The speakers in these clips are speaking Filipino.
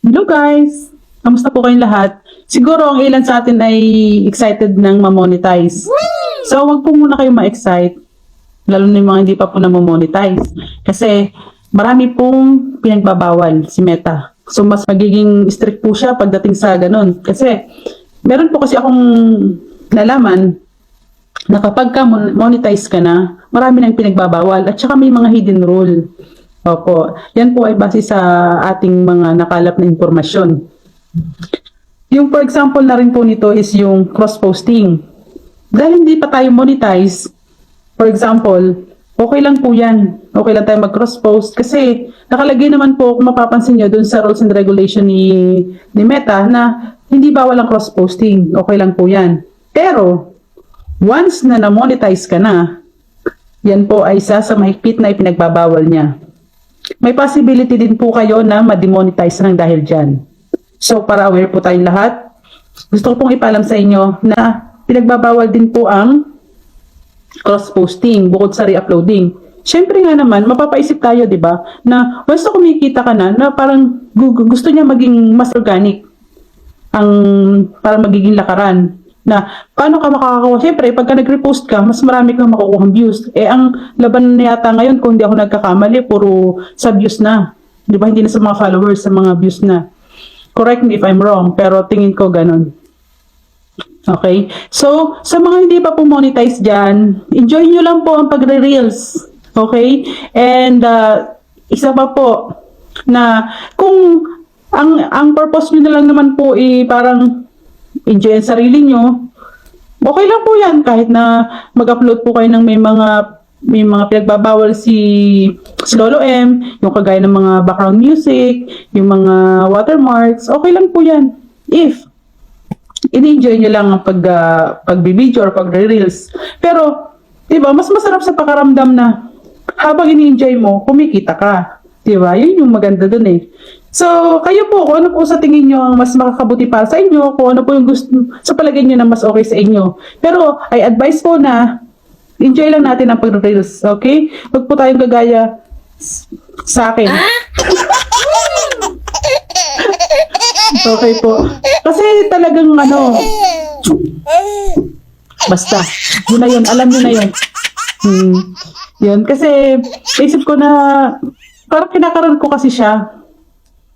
Hello guys! Kamusta po kayong lahat? Siguro ang ilan sa atin ay excited ng ma-monetize. So wag po muna kayo ma-excite, lalo na yung mga hindi pa po na-monetize. Kasi marami pong pinagbabawal si Meta. So mas magiging strict po siya pagdating sa ganun. Kasi meron po kasi akong nalaman na kapag ka monetize ka na, marami nang pinagbabawal at saka may mga hidden rule. Opo, yan po ay base sa ating mga nakalap na impormasyon. Yung for example na rin po nito is yung cross-posting. Dahil hindi pa tayo monetize, for example, okay lang po yan. Okay lang tayo mag-cross-post kasi nakalagay naman po, kung mapapansin nyo, dun sa rules and regulation ni Meta na hindi bawal ang cross-posting. Okay lang po yan. Pero, once na na-monetize ka na, yan po ay isa sa mahigpit na ipinagbabawal niya. May possibility din po kayo na ma-demonetize ng dahil dyan. So, para aware po tayong lahat, gusto ko pong ipalam sa inyo na pinagbabawal din po ang cross-posting bukod sa re-uploading. Siyempre nga naman, mapapaisip tayo, di ba, na once na kumikita ka na parang gusto niya maging mas organic, para magiging lakaran. Na paano ka makakakuha? Siyempre, pagka nag-repost ka, mas marami kang makukuha views. Ang laban na yata ngayon, kung hindi ako nagkakamali, puro sa views na. Di ba? Hindi na sa mga followers, sa mga views na. Correct me if I'm wrong, pero tingin ko ganun. Okay? So, sa mga hindi pa po monetize dyan, enjoy nyo lang po ang pagre-reels. Okay? And, isa pa po, na kung ang purpose nyo na lang naman po parang enjoy ang sarili nyo, okay lang po yan kahit na mag-upload po kayo ng may mga pinagbabawal si Lolo M, yung kagaya ng mga background music, yung mga watermarks, okay lang po yan. If in-enjoy nyo lang ang pag-video or pag-reels. Pero, diba, mas masarap sa pakaramdam na habang in-enjoy mo, kumikita ka. Diba? Yun yung maganda dun eh. So, kayo po, kung ano po sa tingin nyo ang mas makakabuti para sa inyo, kung ano po yung gusto, sa palagay nyo na mas okay sa inyo. Pero, I advise po na enjoy lang natin ang pag-reels, okay? Huwag po tayong gagaya sa akin. Okay po. Kasi talagang basta, yun na yun, alam nyo na yun. Yun, kasi isip ko na parang kinakaroon ko kasi siya.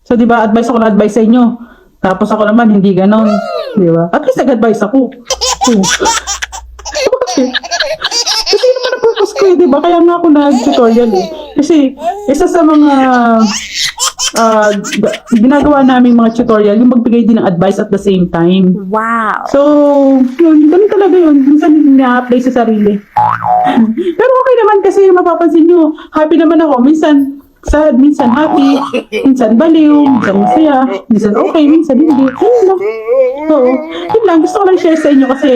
So, di ba, advice ako na advice sa inyo. Tapos ako naman, hindi ganon. Di ba? At least nag-advise ako. Okay. Kasi naman ang purpose ko, di ba? Kaya nga ako nag-tutorial eh. Kasi, isa sa mga ginagawa namin mga tutorial, yung magbigay din ng advice at the same time. Wow! So, yun, ganun talaga yun. Minsan na-apply sa sarili. Pero okay naman kasi mapapansin nyo, happy naman ako. Minsan, sad, minsan happy, minsan baliw, minsan masaya, minsan okay, minsan hindi. Yun lang. So, yun lang. Gusto ko lang share sa inyo kasi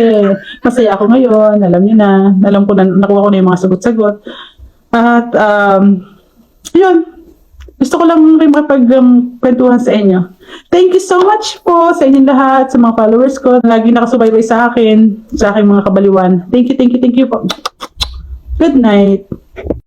masaya ako ngayon. Alam niyo na. Alam ko na, nakuha ko na yung mga sagot-sagot. At, yun. Gusto ko lang rin makapagkwentuhan sa inyo. Thank you so much po sa inyong lahat, sa mga followers ko. Lagi nakasubaybay sa akin, sa aking mga kabaliwan. Thank you po. Good night.